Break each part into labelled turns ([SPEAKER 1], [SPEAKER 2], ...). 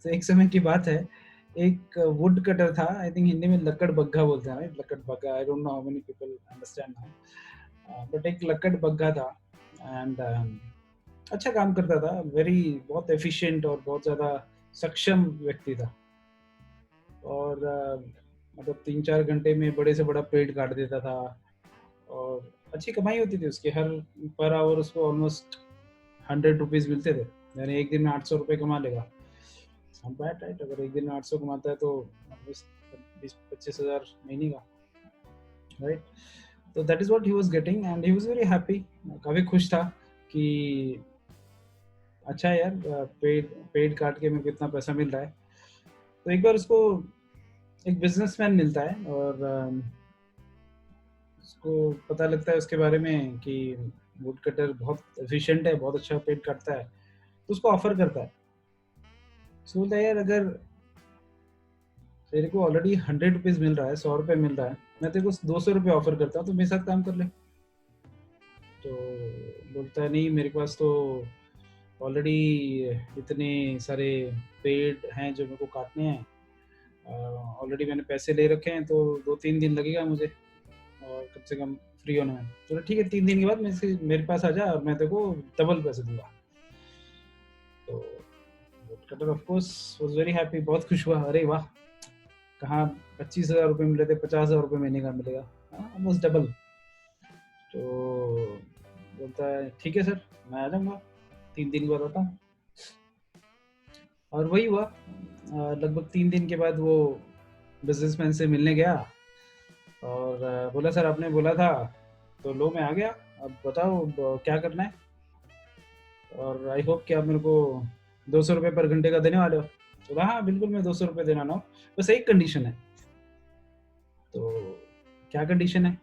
[SPEAKER 1] तो एक समय की बात है, एक वुड कटर था, आई थिंक हिंदी में लक्कड़ बग्घा बोलते हैं, right? Lakkar Baggha, I don't know how many people understand now. But एक लक्कड़ बग्घा था एंड अच्छा काम करता था, वेरी बहुत एफिशिएंट और बहुत ज़्यादा सक्षम व्यक्ति था। और मतलब 3-4 घंटे में बड़े से बड़ा पेड़ काट देता था और अच्छी कमाई होती थी उसकी, हर पर आवर उसको ऑलमोस्ट 100 रुपीज़ मिलते थे। यानी एक दिन में 800 रुपए कमा लेगा। Not bad, right? अगर एक दिन में 800 कमाता है तो 20-25 हज़ार महीने का, राइट? तो that is what he was getting and he was very happy. काफ़ी खुश था कि अच्छा है यार, पेड़ पेड़ काट के मेरे को इतना पैसा मिल रहा है। तो एक बार उसको एक बिज़नेसमैन मिलता है और उसको पता लगता है उसके बारे में कि वुड कटर बहुत एफिशिएंट है, बहुत अच्छा पेड़ काटता है। तो उसको ऑफ़र करता है। उसको बोलता है यार, अगर तेरे को ऑलरेडी 100 रुपीज़ मिल रहा है, 100 रुपए मिल रहा है, मैं तेरे को 200 रुपए ऑफ़र करता हूँ, तो मेरे साथ काम कर ले। तो बोलता है नहीं, मेरे पास तो ऑलरेडी इतने सारे पेड़ हैं जो मेरे को काटने हैं। ऑलरेडी मैंने पैसे ले रखे हैं, तो 2-3 दिन लगेगा मुझे और कम से कम फ्री होने में। चलो ठीक है, 3 दिन के बाद मेरे पास आ जा और मैं तेरे को डबल पैसे दूँगा। तो woodcutter of course was very happy, बहुत खुश हुआ। अरे वाह! कहाँ 25,000 रुपए मिल रहे थे, 50,000 रुपए महीने का मिलेगा। हाँ, ऑलमोस्ट डबल। तो बोलता है ठीक है सर, मैं आ जाऊँगा, 3 दिन के बाद आता हूँ। और वही हुआ। लगभग 3 दिन के बाद वो बिज़नेसमैन से मिलने गया और बोला सर आपने बोला था, तो लो मैं आ गया, अब बताओ क्या करना है? और आई होप कि आप मेरे को 200 रुपए पर घंटे का देने वाले हो। तो बोला हाँ बिल्कुल, मैं 200 रुपए देने वाला हूँ, बस एक कंडीशन है। तो क्या कंडीशन है?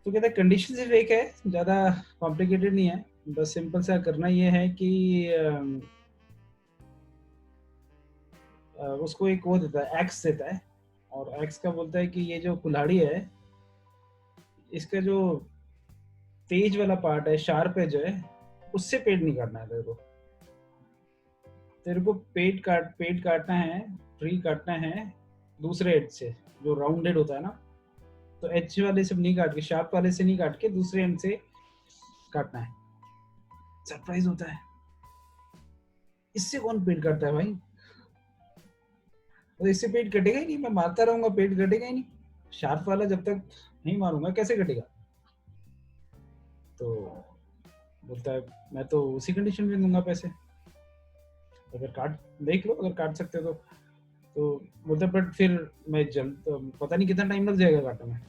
[SPEAKER 1] तो कहता है कंडीशन सिर्फ एक है, ज़्यादा कॉम्प्लिकेटेड नहीं है, बस सिंपल सा करना ये है कि उसको एक वो देता है, एक्स देता है और एक्स का बोलता है कि ये जो कुल्हाड़ी है, इसका जो तेज वाला पार्ट है, शार्प एज है, उससे पेड़ नहीं काटना है तेरे को। तेरे को पेड़ काटना है, ट्री काटना है दूसरे एज से, जो राउंडेड होता है ना, तो एज वाले से नहीं काट के, शार्प वाले से नहीं काट के दूसरे एंड से काटना है। सरप्राइज होता है, इससे कौन पेड़ काटता है भाई? तो इससे पेड़ कटेगा ही नहीं, मैं मारता रहूंगा, पेड़ कटेगा ही नहीं। शार्प वाला जब तक नहीं मारूंगा कैसे कटेगा? तो बोलता है मैं तो उसी कंडीशन में दूंगा पैसे, अगर काट देख लो, अगर काट सकते हो तो बोलता है बट फिर मैं जल्द तो पता नहीं कितना टाइम लग जाएगा काटने में।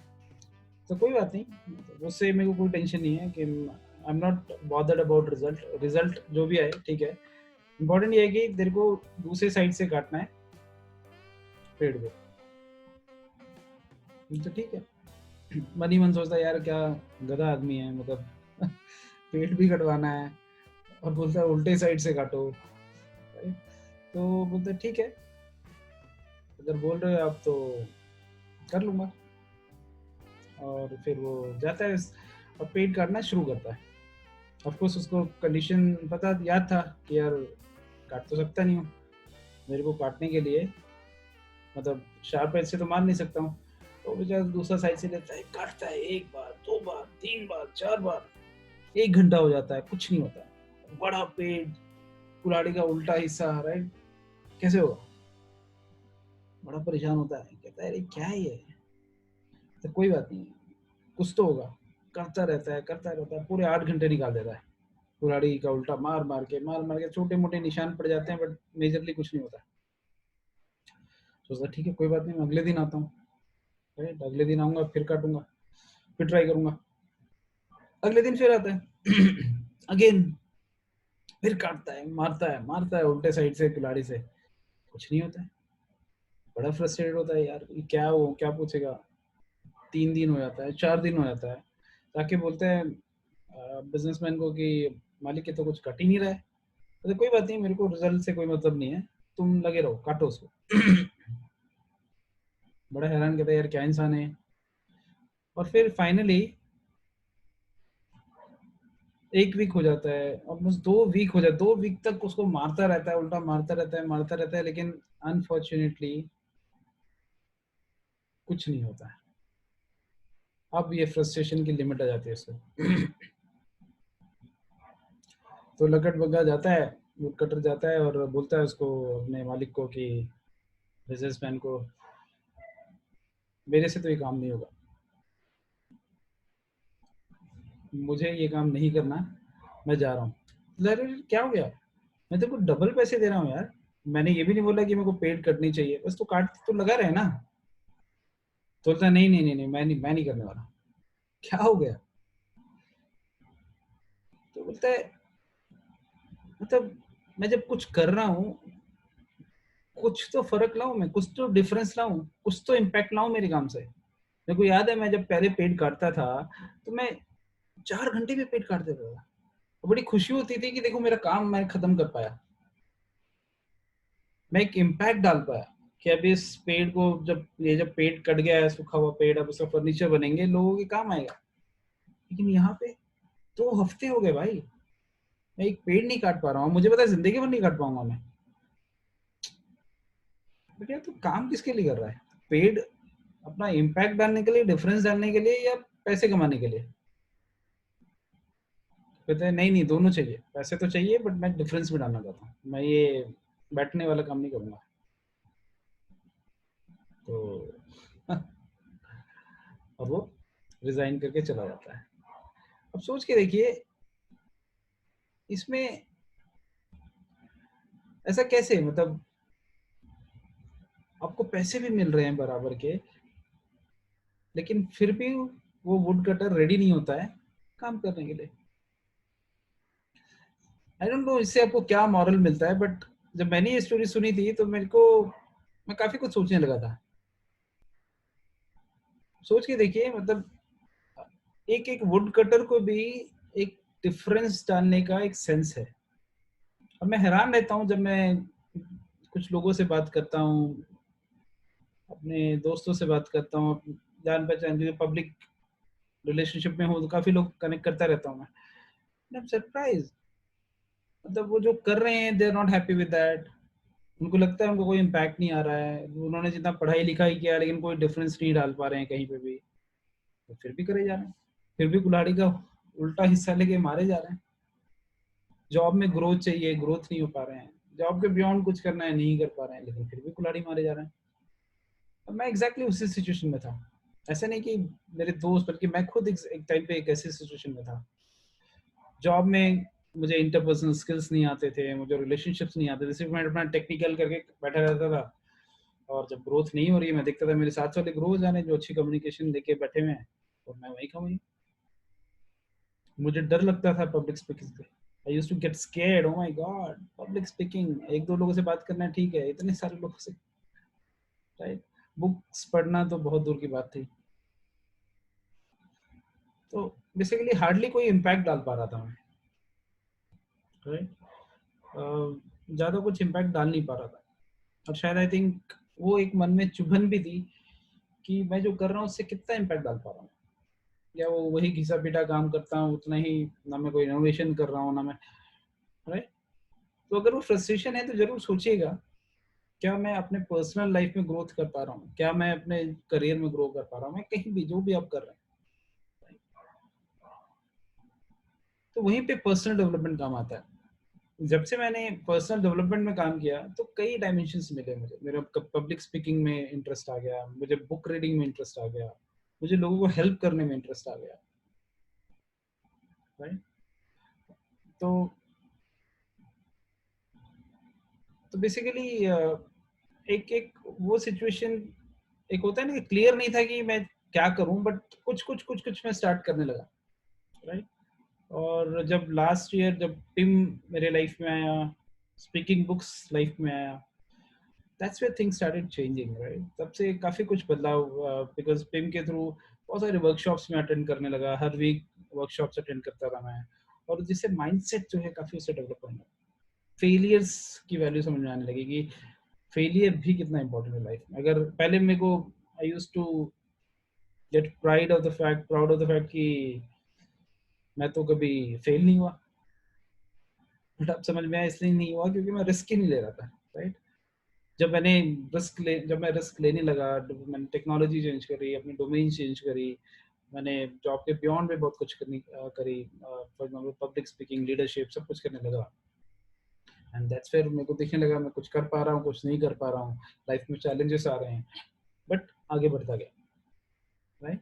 [SPEAKER 1] तो कोई बात नहीं, तो उससे मेरे को कोई टेंशन नहीं है कि I am not bothered about result. Result जो भी आए ठीक है, इंपॉर्टेंट ये है कि तेरे को दूसरे साइड से काटना है पेड़ को। तो ठीक है। मन ही मन सोचता है यार क्या गधा आदमी है, मतलब पेट भी कटवाना है और बोलता है उल्टे साइड से काटो। तो बोलते ठीक है, अगर बोल रहे हो आप तो कर लूंगा। और फिर वो जाता है और पेट काटना शुरू करता है। ऑफ कोर्स उसको कंडीशन पता याद था कि यार काट तो सकता नहीं हूँ, मेरे को काटने के लिए मतलब शार्प एज से तो मार नहीं सकता हूँ। तो बेचारा दूसरा साइड से लेता है, काटता है, 1 बार, 2 बार, 3 बार, 4 बार, 1 घंटा हो जाता है, कुछ नहीं होता है। बड़ा पेड़, कुल्हाड़ी का उल्टा हिस्सा, राइट? कैसे होगा? बड़ा परेशान होता है, कहता है अरे क्या है ये? तो कोई बात नहीं, कुछ तो होगा। करता रहता है, पूरे 8 घंटे निकाल देता है। कुल्हाड़ी का उल्टा मार के छोटे-मोटे निशान पड़ जाते हैं बट मेजरली कुछ नहीं होता। सोचता ठीक है कोई बात नहीं, मैं अगले दिन आता हूँ, राइट? अगले दिन आऊँगा, फिर काटूँगा, फिर ट्राई करूँगा। अगले दिन फिर आता है अगेन, फिर काटता है, मारता है उल्टे साइड से कुल्हाड़ी से, कुछ नहीं होता है। बड़ा फ्रस्ट्रेटेड होता है यार, ये क्या हो, क्या पूछेगा? 3 दिन हो जाता है, 4 दिन हो जाता है, जाके बोलते हैं बिज़नेसमैन को कि मालिक ये तो कुछ कट ही नहीं रहा है। तो कोई बात नहीं, मेरे को रिज़ल्ट से कोई मतलब नहीं है, तुम लगे रहो, काटो उसको। बड़ा हैरान कहता है यार क्या इंसान है। और फिर फाइनली 1 वीक हो जाता है, ऑलमोस्ट 2 वीक हो जाता है, 2 वीक तक उसको मारता रहता है, उल्टा मारता रहता है, लेकिन अनफॉर्च्यूनेटली कुछ नहीं होता है। अब ये फ्रस्ट्रेशन की लिमिट आ जाती है उसको। तो लकड़ बग्गा जाता है, वुड कटर जाता है और बोलता है उसको, अपने मालिक को, कि बिजनेसमैन को, मेरे से तो ये काम नहीं होगा, मुझे ये काम नहीं करना, मैं जा रहा हूँ। अरे क्या हो गया, मैं तेरे को डबल पैसे दे रहा हूँ यार, मैंने ये भी नहीं बोला कि मेरे को पेड कटनी चाहिए, बस तो काट तो लगा रहे ना। तो बोलता है नहीं नहीं नहीं नहीं, मैं नहीं करने वाला। क्या हो गया? तो बोलता है, मतलब मैं जब कुछ कर रहा हूँ, कुछ तो फर्क लाऊं, मैं कुछ तो डिफरेंस लाऊं, कुछ तो इम्पैक्ट लाऊं मेरे काम से। मेरे को याद है, मैं जब पहले पेड़ काटता था, तो मैं 4 घंटे में पेड़ काट देता था। तो बड़ी खुशी होती थी कि देखो मेरा काम मैं खत्म कर पाया, मैं एक इम्पैक्ट डाल पाया, कि अब इस पेड़ को, जब पेड़ कट गया है, सूखा हुआ पेड़, अब उसका फर्नीचर बनेंगे, लोगों के काम आएगा। लेकिन यहाँ पे 2 हफ्ते हो गए भाई, मैं एक पेड़ नहीं काट पा रहा हूँ, मुझे पता है जिंदगी भर नहीं काट पाऊंगा मैं। बेटा तू काम किसके लिए कर रहा है? पेड अपना इम्पैक्ट डालने के लिए, डिफरेंस डालने के लिए, या पैसे कमाने के लिए? कहते हैं नहीं नहीं, दोनों चाहिए, पैसे तो चाहिए बट मैं डिफरेंस भी डालना चाहता हूँ, मैं ये बैठने वाला काम नहीं करूँगा। तो और वो रिजाइन करके चला जाता है। अब सोच के देखिए, इसमें ऐसा कैसे, मतलब आपको पैसे भी मिल रहे हैं बराबर के, लेकिन फिर भी वो वुड कटर रेडी नहीं होता है काम करने के लिए। आई डोंट नो इससे आपको क्या मॉरल मिलता है, बट जब मैंने ये स्टोरी सुनी थी तो मेरे को, मैं काफी कुछ सोचने लगा था। सोच के देखिए, मतलब एक एक वुड कटर को भी एक डिफरेंस डालने का एक सेंस है। और मैं हैरान रहता हूँ जब मैं कुछ लोगों से बात करता हूँ, अपने दोस्तों से बात करता हूँ, जान पहचान जो पब्लिक रिलेशनशिप में हो, तो काफी लोग कनेक्ट करता रहता हूँ मैं। आई एम सरप्राइज, मतलब वो जो कर रहे हैं, they are not happy with that. उनको लगता है उनको कोई इम्पैक्ट नहीं आ रहा है, उन्होंने जितना पढ़ाई लिखाई किया लेकिन कोई डिफरेंस नहीं डाल पा रहे हैं कहीं पे भी, तो फिर भी करे जा रहे हैं, फिर भी कुल्हाड़ी का उल्टा हिस्सा लेके मारे जा रहे हैं। जॉब में ग्रोथ चाहिए, ग्रोथ नहीं हो पा रहे हैं, जॉब के बियॉन्ड कुछ करना है, नहीं कर पा रहे हैं, लेकिन फिर भी कुल्हाड़ी मारे जा रहे हैं। अब मैं एग्जैक्टली उसी सिचुएशन में था। ऐसा नहीं कि मेरे दोस्त, बल्कि मैं खुद एक टाइम पे एक ऐसी सिचुएशन में था। जॉब में मुझे इंटरपर्सनल स्किल्स नहीं आते थे, मुझे रिलेशनशिप्स नहीं आते थे, सिर्फ मैं अपना टेक्निकल करके बैठा रहता था। और जब ग्रोथ नहीं हो रही है, मैं देखता था मेरे साथ वाले ग्रो हो जाने, जो अच्छी कम्युनिकेशन लेके बैठे हुए हैं, और मैं वही का वही। मुझे डर लगता था पब्लिक स्पीकिंग से। I used to get scared, oh my god, public speaking, एक दो लोगों से बात करना ठीक है, इतने सारे लोगों से, राइट? बुक्स पढ़ना तो बहुत दूर की बात थी। तो बेसिकली हार्डली कोई इम्पैक्ट डाल पा रहा था मैं, राइट? ज़्यादा कुछ इम्पैक्ट डाल नहीं पा रहा था। और शायद आई थिंक वो एक मन में चुभन भी थी, कि मैं जो कर रहा हूँ उससे कितना इम्पैक्ट डाल पा रहा हूँ, या वो वही घिसा पीटा काम करता हूँ उतना ही, ना मैं कोई इनोवेशन कर रहा हूँ ना मैं, राइट? तो अगर वो फ्रस्ट्रेशन है तो जरूर सोचिएगा, क्या मैं अपने पर्सनल लाइफ में ग्रोथ कर पा रहा हूँ, क्या मैं अपने करियर में ग्रो कर पा रहा हूँ, मैं कहीं भी, जो भी आप कर रहे हैं। तो वहीं पे पर्सनल डेवलपमेंट काम आता है। जब से मैंने पर्सनल डेवलपमेंट में काम किया, तो कई डायमेंशंस मिले मुझे, मेरा पब्लिक स्पीकिंग में इंटरेस्ट आ गया, मुझे बुक रीडिंग में इंटरेस्ट आ गया, मुझे लोगों को हेल्प करने में इंटरेस्ट आ गया, राइट? तो बेसिकली एक एक वो सिचुएशन, एक होता है ना कि क्लियर नहीं था कि मैं क्या करूं, बट कुछ मैं स्टार्ट करने लगा, राइट? और जब लास्ट ईयर जब पिम मेरे लाइफ में आया, स्पीकिंग बुक्स लाइफ में आया, that's where things started changing, right? तब से काफ़ी कुछ बदलाव हुआ, बिकॉज पिम के थ्रू बहुत सारे वर्कशॉप्स में अटेंड करने लगा, हर वीक वर्कशॉप्स अटेंड करता था मैं, और जिससे माइंडसेट जो है काफ़ी उससे डेवलप होने लगा। फेलियर्स की वैल्यू समझ में आने लगी, कि फेलियर भी कितना इंपॉर्टेंट है लाइफ में। अगर पहले मेरे को, I used to get proud of the fact कि मैं तो कभी फेल नहीं हुआ। बट अब समझ में आया इसलिए नहीं हुआ क्योंकि मैं रिस्क ही नहीं ले रहा था, राइट? जब मैं रिस्क लेने लगा, मैंने टेक्नोलॉजी चेंज करी, अपनी डोमेन चेंज करी, मैंने जॉब के बियॉन्ड भी बहुत कुछ करी, for example public speaking, leadership, सब कुछ करने लगा। एंड दैट्स फिर मेरे को दिखने लगा मैं कुछ कर पा रहा हूँ, कुछ नहीं कर पा रहा हूँ, लाइफ में चैलेंजेस आ रहे हैं, बट आगे बढ़ता गया, राइट?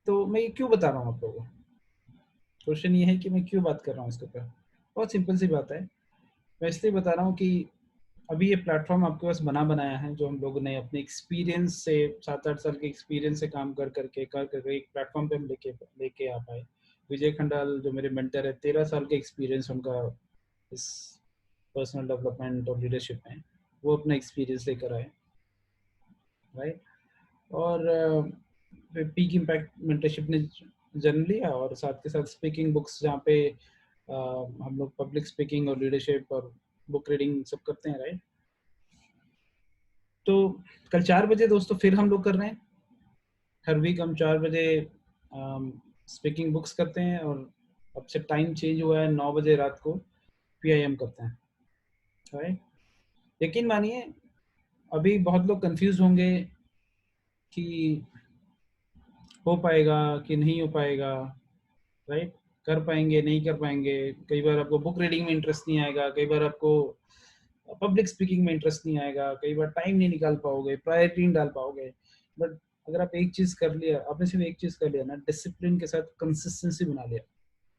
[SPEAKER 1] तो मैं ये क्यों बता रहा हूँ आप लोगों को? क्वेश्चन ये है कि मैं क्यों बात कर रहा हूँ इसके ऊपर। बहुत सिंपल सी बात है। मैं इसलिए बता रहा हूँ कि अभी ये प्लेटफॉर्म आपके पास बना बनाया है, जो हम लोगों ने अपने एक्सपीरियंस से, 7-8 साल के एक्सपीरियंस से काम कर करके एक प्लेटफॉर्म पे हम लेके लेके आ पाए। विजय खंडाल जो मेरे मेंटर है, 13 साल के एक्सपीरियंस उनका इस पर्सनल डेवलपमेंट और लीडरशिप में, वो अपना एक्सपीरियंस लेकर आए, राइट? और पीक इम्पैक्ट मेंटरशिप ने जन्म लिया, और साथ के साथ स्पीकिंग बुक्स, जहाँ पे हम लोग पब्लिक स्पीकिंग और लीडरशिप और बुक रीडिंग सब करते हैं, राइट? तो कल 4 बजे दोस्तों फिर हम लोग कर रहे हैं। हर वीक हम 4 बजे स्पीकिंग बुक्स करते हैं, और अब से टाइम चेंज हुआ है, 9 बजे रात को पीआईएम करते हैं, राइट? यकीन मानिए, अभी बहुत लोग कंफ्यूज होंगे कि हो पाएगा कि नहीं हो पाएगा, राइट? कर पाएंगे नहीं कर पाएंगे। कई बार आपको बुक रीडिंग में इंटरेस्ट नहीं आएगा, कई बार आपको पब्लिक स्पीकिंग में इंटरेस्ट नहीं आएगा, कई बार टाइम नहीं निकाल पाओगे, प्रायोरिटी नहीं डाल पाओगे। बट अगर आप एक चीज कर लिया, आपने सिर्फ एक चीज कर लिया ना, डिसिप्लिन के साथ कंसिस्टेंसी बना लिया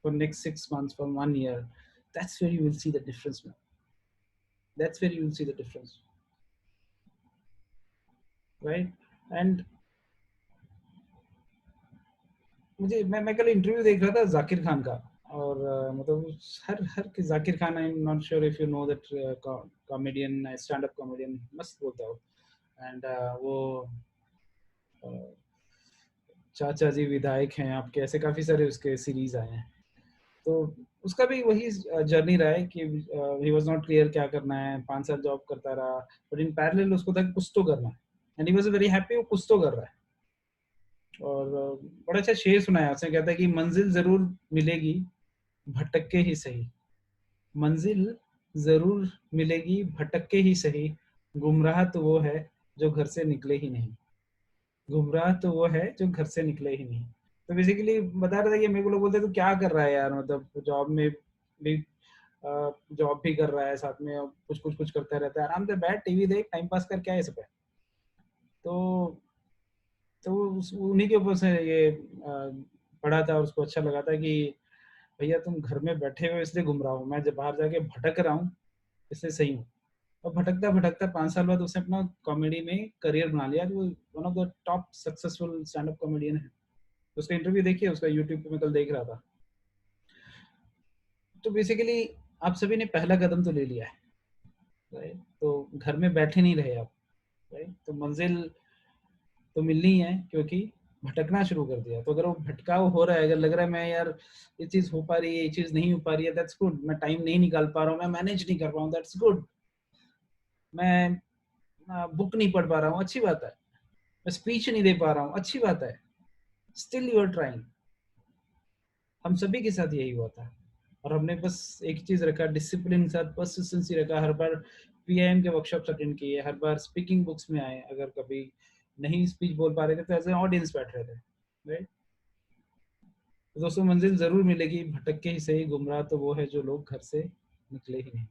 [SPEAKER 1] for next 6 months, for 1 year, that's where you will see the difference man. That's where you will see the difference, right? And मैं कल इंटरव्यू देख रहा था जाकिर खान का, और मतलब हर हर के Zakir Khan, I am not sure if you know that comedian, stand up comedian, मस्त बोलता है वो। एंड वो अ, चाचा जी विधायक हैं आपके, ऐसे काफी सारे उसके सीरीज आए हैं। तो उसका भी वही जर्नी रहा है कि ही वाज नॉट क्लियर क्या करना है, 5 साल जॉब करता रहा, बट इन पैरेलल उसको था कि कुछ तो करना है, and he was very happy, वो कुछ तो कर रहा है। और बड़ा अच्छा शेर सुनाया उसने, कहता है कि मंजिल जरूर मिलेगी, भटक के ही सही। मंजिल जरूर मिलेगी, भटक के ही सही। गुमराह तो वो है जो घर से निकले ही नहीं। गुमराह तो वो है जो घर से निकले ही नहीं। तो बेसिकली बता रहा था कि मेरे को लोग बोलते हैं तो क्या कर रहा है यार, मतलब जॉब में भी, जॉब भी कर रहा है साथ में, और कुछ करता रहता है, आराम से बैठ टीवी देख, टाइम पास कर, क्या है इस पे। तो उन्हीं के ऊपर से ये पढ़ा था, और उसको अच्छा लगा था कि भैया तुम घर में बैठे हो इसलिए घूम रहा हूँ, मैं जब बाहर जाके भटक रहा हूँ इसलिए सही हूँ। और भटकता भटकता 5 साल बाद उसने अपना कॉमेडी में करियर बना लिया, जो one of the top successful stand up comedian है। तो उसका इंटरव्यू देखिए, उसका यूट्यूब पे मैं कल देख रहा था। तो बेसिकली आप सभी ने पहला कदम तो ले लिया है, राइट? तो घर में बैठे नहीं रहे आप, राइट? तो मंजिल तो मिलनी है, क्योंकि भटकना शुरू कर दिया। तो अगर वो भटकाव हो रहा है, अगर लग रहा है मैं यार ये चीज हो पा रही है, ये चीज नहीं हो पा रही है, दैट्स गुड। मैं टाइम नहीं निकाल पा रहा हूँ, मैं मैनेज नहीं कर पा रहा हूँ, दैट्स गुड। मैं बुक नहीं पढ़ पा रहा हूँ, अच्छी बात है। मैं स्पीच नहीं दे पा रहा हूँ, अच्छी बात है। Still you are trying. हम सभी के साथ यही हुआ था, और हमने बस एक चीज रखा, डिसिप्लिन के साथ परसिस्टेंसी रखा, हर बार पीआईएम के वर्कशॉप्स अटेंड किए, हर बार स्पीकिंग बुक्स में आए, अगर कभी नहीं स्पीच बोल पा रहे थे तो एज ए ऑडियंस बैठ रहे थे, राइट? तो दोस्तों मंजिल जरूर मिलेगी, भटक के ही सही। गुमराह तो वो है जो लोग घर से निकले ही नहीं।